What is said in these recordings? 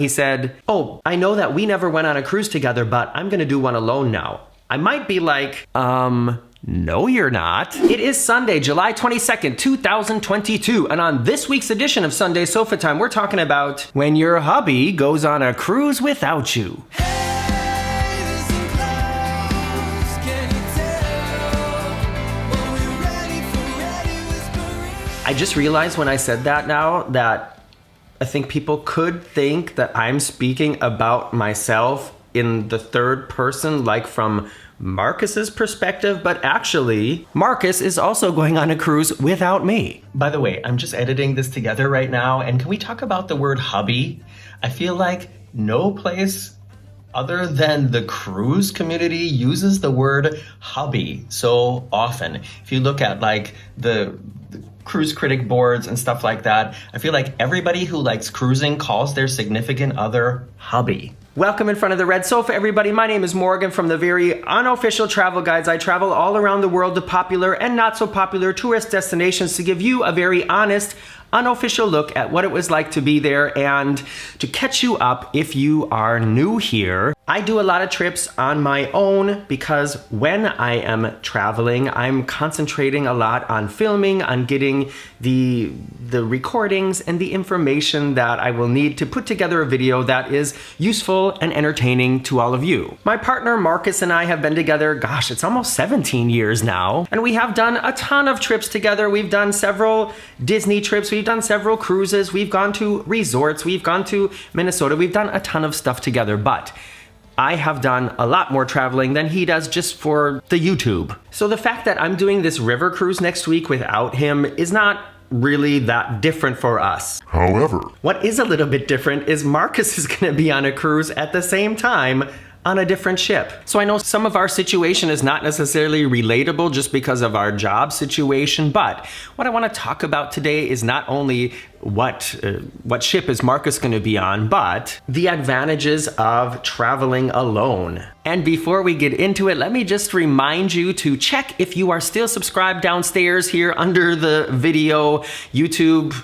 He said, "Oh, I know that we never went on a cruise together, but I'm gonna do one alone now." I might be like, no, you're not. It is Sunday, July 22nd, 2022, and on this week's edition of Sunday Sofatime, we're talking about when your hubby goes on a cruise without you. I just realized when I said that now that I think people could think that I'm speaking about myself in the third person, like from Markus's perspective, but actually, Markus is also going on a cruise without me. By the way, I'm just editing this together right now, and can we talk about the word hubby? I feel like no place other than the cruise community uses the word hubby so often. If you look at like the cruise critic boards and stuff like that, I feel like everybody who likes cruising calls their significant other hubby. Welcome in front of the red sofa, everybody. My name is Morgan from the very unofficial travel guides. I travel all around the world to popular and not so popular tourist destinations to give you a very honest, unofficial look at what it was like to be there and to catch you up if you are new here. I do a lot of trips on my own because when I am traveling, I'm concentrating a lot on filming, on getting the recordings and the information that I will need to put together a video that is useful and entertaining to all of you. My partner Markus and I have been together, gosh, it's almost 17 years now, and we have done a ton of trips together. We've done several Disney trips, we've done several cruises, we've gone to resorts, we've gone to Minnesota, we've done a ton of stuff together, but I have done a lot more traveling than he does just for the YouTube. So the fact that I'm doing this river cruise next week without him is not really that different for us. However, what is a little bit different is Markus is gonna be on a cruise at the same time on a different ship. So I know some of our situation is not necessarily relatable just because of our job situation, but what I want to talk about today is not only what ship is Markus going to be on, but the advantages of traveling alone. And before we get into it, let me just remind you to check if you are still subscribed downstairs here under the video. YouTube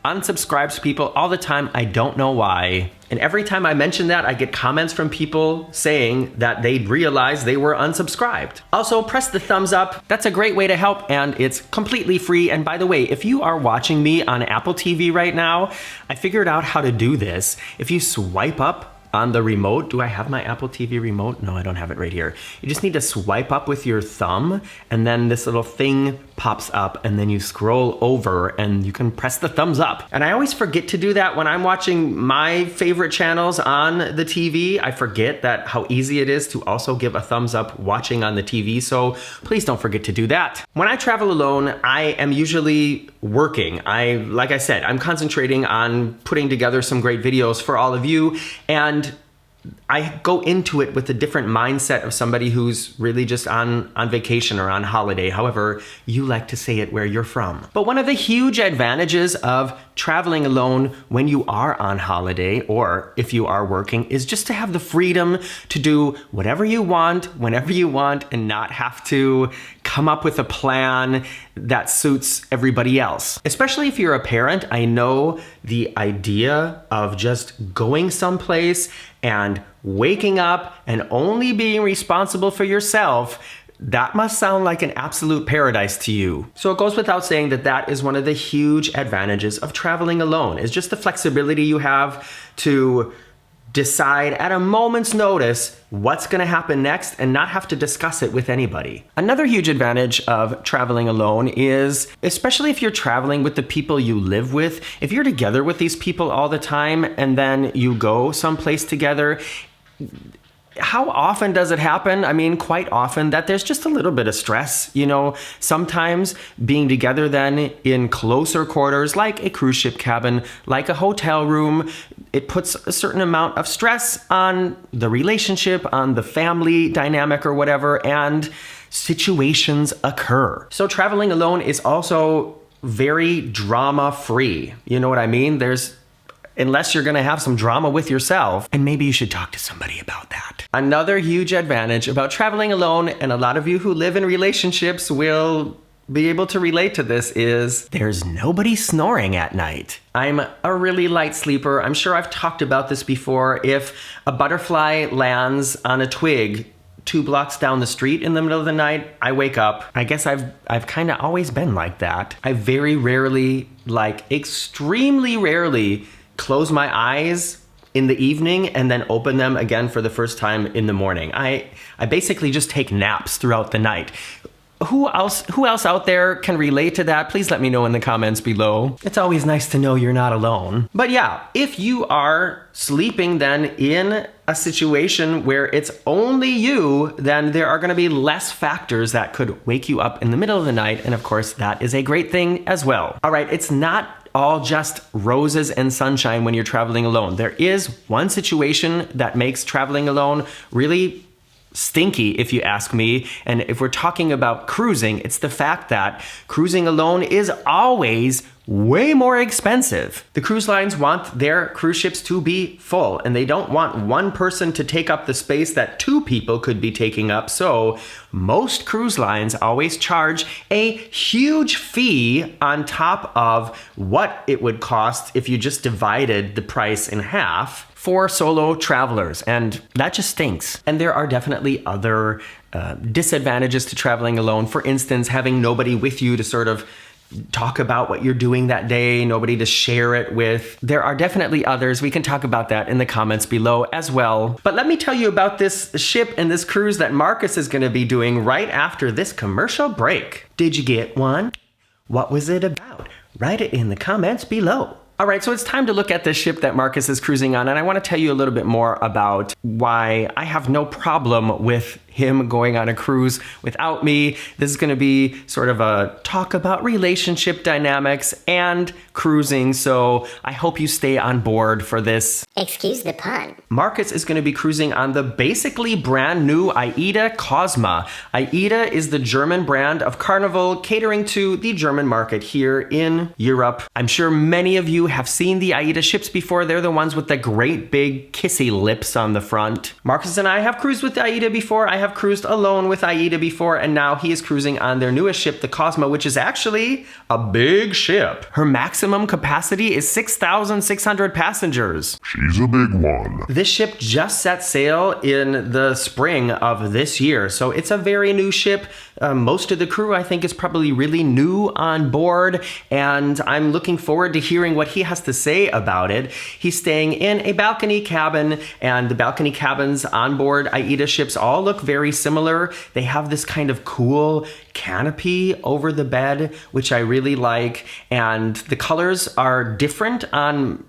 unsubscribes people all the time. I don't know why. And every time I mention that, I get comments from people saying that they realized they were unsubscribed. Also, press the thumbs up. That's a great way to help, and it's completely free. And by the way, if you are watching me on Apple TV right now, I figured out how to do this. If you swipe up on the remote, do I have my Apple TV remote? No, I don't have it right here. You just need to swipe up with your thumb, and then this little thing pops up, and then you scroll over and you can press the thumbs up. And I always forget to do that when I'm watching my favorite channels on the TV. I forget that how easy it is to also give a thumbs up watching on the TV, so please don't forget to do that. When I travel alone, I am usually working. Like I said, I'm concentrating on putting together some great videos for all of you, and I go into it with a different mindset of somebody who's really just on vacation or on holiday, however you like to say it where you're from. But one of the huge advantages of traveling alone when you are on holiday or if you are working is just to have the freedom to do whatever you want, whenever you want, and not have to come up with a plan that suits everybody else. Especially if you're a parent, I know the idea of just going someplace and waking up and only being responsible for yourself, that must sound like an absolute paradise to you. So it goes without saying that that is one of the huge advantages of traveling alone, is just the flexibility you have to decide at a moment's notice what's gonna happen next and not have to discuss it with anybody. Another huge advantage of traveling alone is, especially if you're traveling with the people you live with, if you're together with these people all the time and then you go someplace together, how often does it happen? I mean, quite often that there's just a little bit of stress. You know, sometimes being together then in closer quarters, like a cruise ship cabin, like a hotel room, it puts a certain amount of stress on the relationship, on the family dynamic or whatever, and situations occur. So traveling alone is also very drama-free. You know what I mean? Unless you're gonna have some drama with yourself, and maybe you should talk to somebody about that. Another huge advantage about traveling alone, and a lot of you who live in relationships will be able to relate to this is there's nobody snoring at night. I'm a really light sleeper. I'm sure I've talked about this before. If a butterfly lands on a twig 2 blocks down the street in the middle of the night, I wake up. I guess I've kind of always been like that. I very rarely, like extremely rarely, close my eyes in the evening and then open them again for the first time in the morning. I basically just take naps throughout the night. Who else out there can relate to that? Please let me know in the comments below. It's always nice to know you're not alone. But yeah, if you are sleeping then in a situation where it's only you, then there are gonna be less factors that could wake you up in the middle of the night. And of course, that is a great thing as well. All right, it's not all just roses and sunshine when you're traveling alone. There is one situation that makes traveling alone really stinky, if you ask me. And if we're talking about cruising, it's the fact that cruising alone is always way more expensive. The cruise lines want their cruise ships to be full, and they don't want one person to take up the space that 2 people could be taking up. So most cruise lines always charge a huge fee on top of what it would cost if you just divided the price in half for solo travelers, and that just stinks. And there are definitely other disadvantages to traveling alone. For instance, having nobody with you to sort of talk about what you're doing that day, nobody to share it with. There are definitely others. We can talk about that in the comments below as well. But let me tell you about this ship and this cruise that Markus is gonna be doing right after this commercial break. Did you get one? What was it about? Write it in the comments below. All right, so it's time to look at the ship that Markus is cruising on, and I want to tell you a little bit more about why I have no problem with him going on a cruise without me. This is going to be sort of a talk about relationship dynamics and cruising, so I hope you stay on board for this. Excuse the pun. Markus is going to be cruising on the basically brand new AIDAcosma. AIDA is the German brand of Carnival, catering to the German market here in Europe. I'm sure many of you have seen the AIDA ships before. They're the ones with the great big kissy lips on the front. Markus and I have cruised with AIDA before. I have cruised alone with AIDA before, and now he is cruising on their newest ship, the Cosma, which is actually a big ship. Her maximum capacity is 6,600 passengers. She's a big one. This ship just set sail in the spring of this year, so it's a very new ship. Most of the crew, I think, is probably really new on board, and I'm looking forward to hearing what he has to say about it. He's staying in a balcony cabin, and the balcony cabins on board AIDA ships all look very similar. They have this kind of cool canopy over the bed, which I really like, and the colors are different on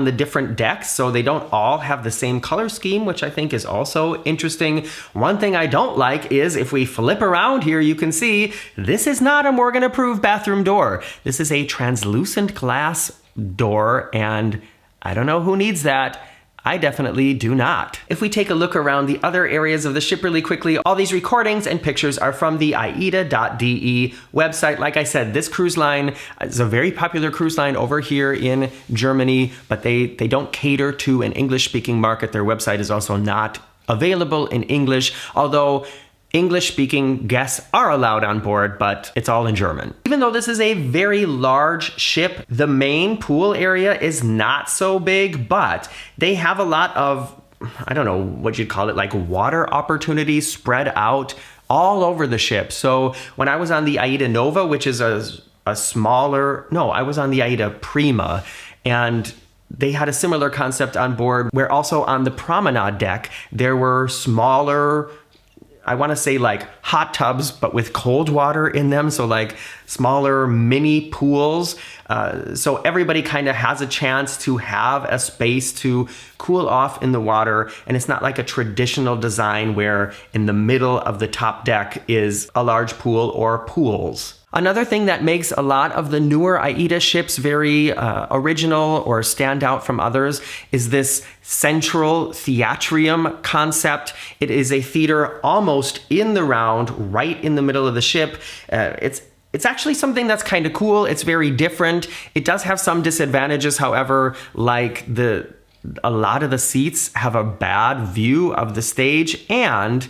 the different decks, so they don't all have the same color scheme, which I think is also interesting. One thing I don't like is if we flip around here, you can see this is not a Morgan approved bathroom door. This is a translucent glass door, and I don't know who needs that. I definitely do not. If we take a look around the other areas of the ship really quickly, all these recordings and pictures are from the AIDA.de website. Like I said, this cruise line is a very popular cruise line over here in Germany, but they don't cater to an English-speaking market. Their website is also not available in English, although English-speaking guests are allowed on board, but it's all in German. Even though this is a very large ship, the main pool area is not so big, but they have a lot of, I don't know what you'd call it, like water opportunities spread out all over the ship. So when I was on the AIDA Nova, which is a smaller, no, I was on the AIDA Prima, and they had a similar concept on board where also on the promenade deck, there were smaller, I want to say like hot tubs, but with cold water in them. So like smaller mini pools. So everybody kind of has a chance to have a space to cool off in the water. And it's not like a traditional design where in the middle of the top deck is a large pool or pools. Another thing that makes a lot of the newer AIDA ships very original or stand out from others is this central theatrium concept. It is a theater almost in the round, right in the middle of the ship. It's actually something that's kind of cool. It's very different. It does have some disadvantages, however, like a lot of the seats have a bad view of the stage, and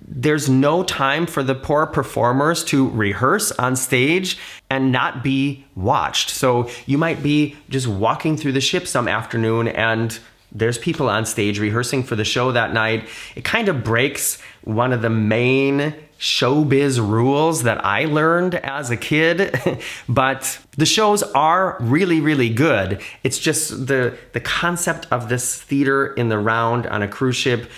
there's no time for the poor performers to rehearse on stage and not be watched. So you might be just walking through the ship some afternoon and there's people on stage rehearsing for the show that night. It kind of breaks one of the main showbiz rules that I learned as a kid, but the shows are really, really good. It's just the concept of this theater in the round on a cruise ship,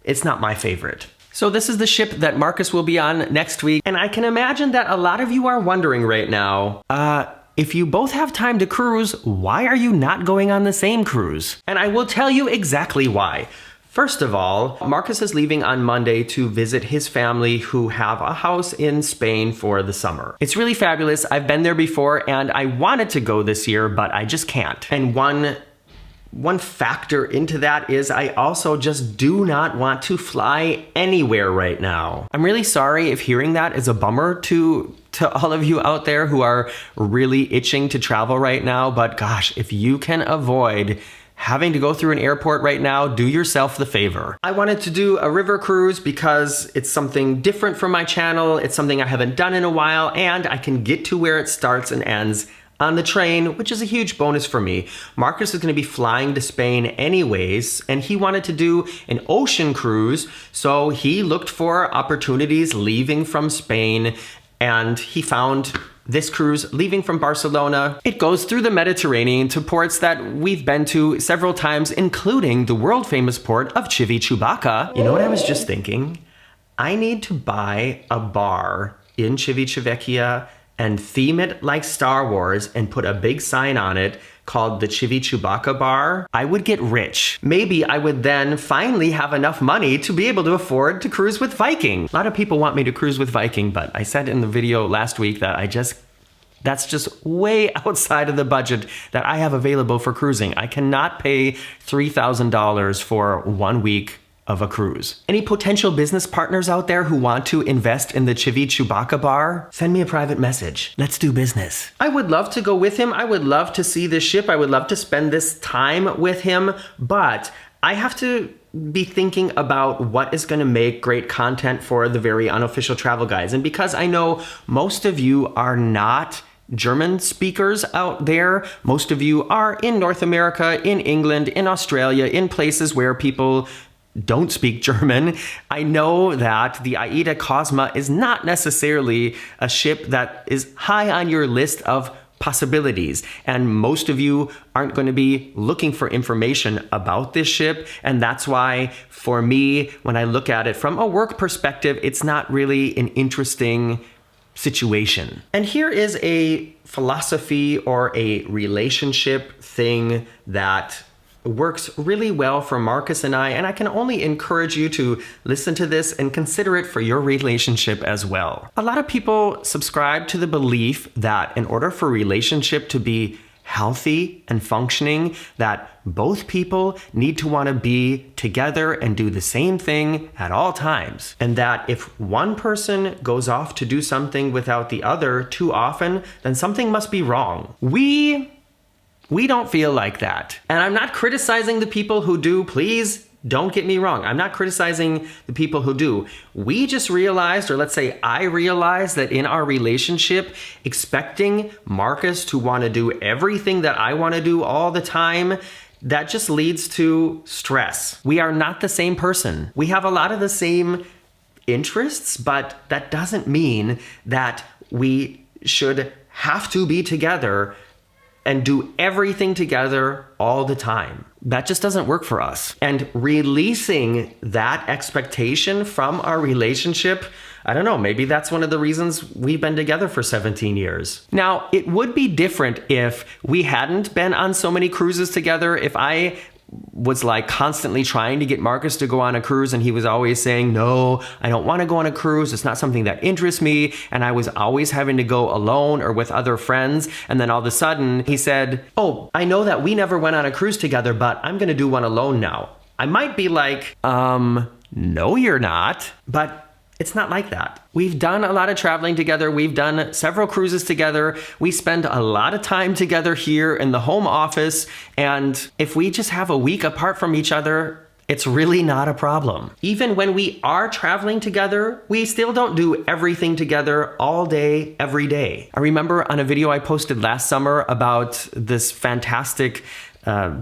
it's not my favorite. So this is the ship that Markus will be on next week, and I can imagine that a lot of you are wondering right now, if you both have time to cruise, why are you not going on the same cruise? And I will tell you exactly why. First of all, Markus is leaving on Monday to visit his family who have a house in Spain for the summer. It's really fabulous. I've been there before and I wanted to go this year, but I just can't. And one factor into that is I also just do not want to fly anywhere right now. I'm really sorry if hearing that is a bummer to all of you out there who are really itching to travel right now, but gosh, if you can avoid having to go through an airport right now, do yourself the favor. I wanted to do a river cruise because it's something different from my channel, it's something I haven't done in a while, and I can get to where it starts and ends on the train, which is a huge bonus for me. Markus is gonna be flying to Spain anyways, and he wanted to do an ocean cruise, so he looked for opportunities leaving from Spain, and he found this cruise leaving from Barcelona. It goes through the Mediterranean to ports that we've been to several times, including the world famous port of Civitavecchia. You know what I was just thinking? I need to buy a bar in Civitavecchia and theme it like Star Wars and put a big sign on it called the Civitavecchia bar. I would get rich. Maybe I would then finally have enough money to be able to afford to cruise with Viking. A lot of people want me to cruise with Viking, but I said in the video last week that that's just way outside of the budget that I have available for cruising. I cannot pay $3,000 for 1 week of a cruise. Any potential business partners out there who want to invest in the Civitavecchia bar? Send me a private message. Let's do business. I would love to go with him. I would love to see this ship. I would love to spend this time with him, but I have to be thinking about what is going to make great content for the very unofficial travel guys. And because I know most of you are not German speakers out there, most of you are in North America, in England, in Australia, in places where people don't speak German. I know that the AIDAcosma is not necessarily a ship that is high on your list of possibilities, and most of you aren't going to be looking for information about this ship, and that's why for me, when I look at it from a work perspective, it's not really an interesting situation. And here is a philosophy or a relationship thing that works really well for Markus and I can only encourage you to listen to this and consider it for your relationship as well. A lot of people subscribe to the belief that in order for a relationship to be healthy and functioning, that both people need to want to be together and do the same thing at all times. And that if one person goes off to do something without the other too often, then something must be wrong. We don't feel like that. And I'm not criticizing the people who do, please don't get me wrong. I'm not criticizing the people who do. We just realized, or let's say I realized, that in our relationship, expecting Markus to want to do everything that I want to do all the time, that just leads to stress. We are not the same person. We have a lot of the same interests, but that doesn't mean that we should have to be together and do everything together all the time. That just doesn't work for us. And releasing that expectation from our relationship, I don't know, maybe that's one of the reasons we've been together for 17 years. Now, it would be different if we hadn't been on so many cruises together, if I was like constantly trying to get Markus to go on a cruise and he was always saying, no, I don't want to go on a cruise. It's not something that interests me. And I was always having to go alone or with other friends. And then all of a sudden he said, oh, I know that we never went on a cruise together, but I'm going to do one alone now. I might be like, no, you're not. But it's not like that. We've done a lot of traveling together. We've done several cruises together. We spend a lot of time together here in the home office. And if we just have a week apart from each other, It's really not a problem. Even when we are traveling together, we still don't do everything together all day, every day. I remember on a video I posted last summer about this fantastic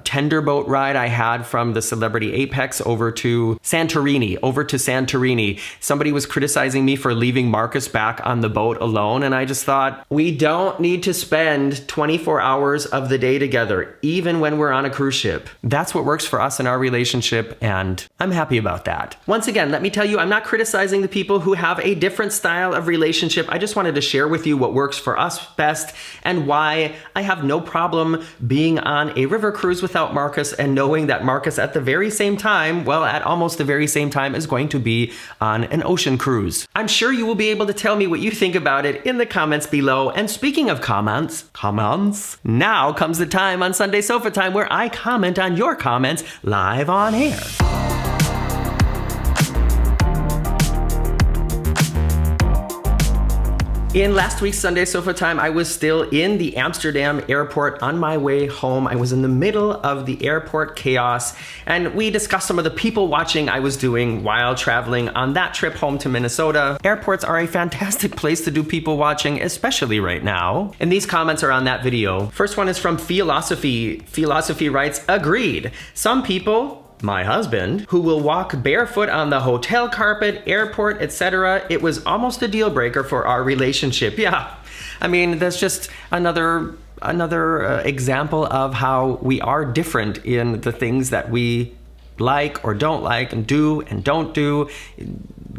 tender boat ride I had from the Celebrity Apex over to Santorini. Somebody was criticizing me for leaving Markus back on the boat alone, and I just thought, we don't need to spend 24 hours of the day together, even when we're on a cruise ship. That's what works for us in our relationship, and I'm happy about that. Once again, let me tell you, I'm not criticizing the people who have a different style of relationship. I just wanted to share with you what works for us best and why I have no problem being on a river cruise without Markus and knowing that Markus at the very same time, well, at almost the very same time, is going to be on an ocean cruise. I'm sure you will be able to tell me what you think about it in the comments below. And speaking of comments, now comes the time on Sunday Sofa Time where I comment on your comments live on air. In last week's Sunday Sofa Time, I was still in the Amsterdam airport on my way home. I was in the middle of the airport chaos, and we discussed some of the people watching I was doing while traveling on that trip home to Minnesota. Airports are a fantastic place to do people watching, especially right now. And these comments are on that video. First one is from Philosophy. Philosophy writes, agreed. Some people, my husband, who will walk barefoot on the hotel carpet, airport, etc. It was almost a deal breaker for our relationship. Yeah, I mean, that's just another example of how we are different in the things that we like or don't like and do and don't do.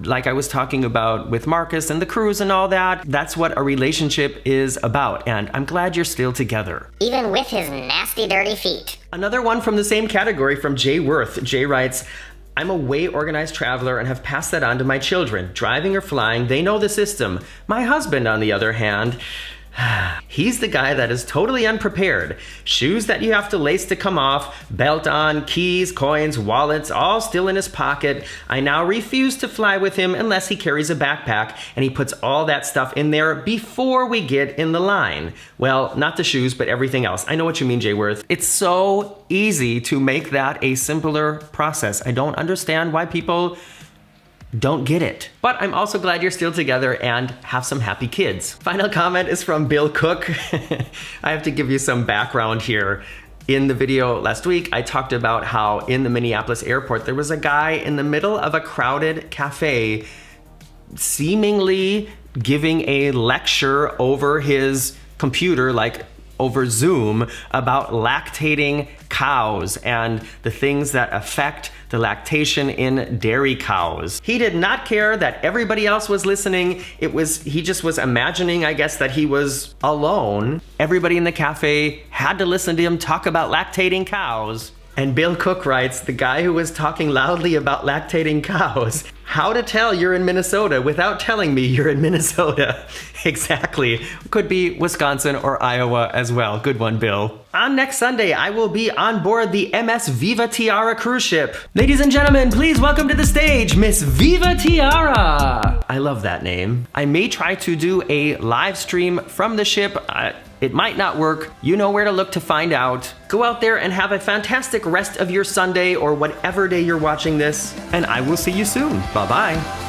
Like I was talking about with Markus and the cruise and all that, that's what a relationship is about, and I'm glad you're still together. Even with his nasty, dirty feet. Another one from the same category from Jay Worth. Jay writes, I'm a way organized traveler and have passed that on to my children. Driving or flying, they know the system. My husband, on the other hand, he's the guy that is totally unprepared. Shoes that you have to lace to come off, belt on, keys, coins, wallets, all still in his pocket. I now refuse to fly with him unless he carries a backpack, and he puts all that stuff in there before we get in the line. Well, not the shoes, but everything else. I know what you mean, Jay Worth. It's so easy to make that a simpler process. I don't understand why people don't get it. But I'm also glad you're still together and have some happy kids. Final comment is from Bill Cook. I have to give you some background here. In the video last week, I talked about how in the Minneapolis airport, there was a guy in the middle of a crowded cafe seemingly giving a lecture over his computer, like over Zoom, about lactating cows and the things that affect the lactation in dairy cows. He did not care that everybody else was listening. He just was imagining, I guess, that he was alone. Everybody in the cafe had to listen to him talk about lactating cows. And Bill Cook writes, the guy who was talking loudly about lactating cows. How to tell you're in Minnesota without telling me you're in Minnesota. Exactly. Could be Wisconsin or Iowa as well. Good one, Bill. On next Sunday, I will be on board the MS Viva Tiara cruise ship. Ladies and gentlemen, please welcome to the stage, Miss Viva Tiara. I love that name. I may try to do a live stream from the ship. It might not work. You know where to look to find out. Go out there and have a fantastic rest of your Sunday or whatever day you're watching this, and I will see you soon. Bye-bye.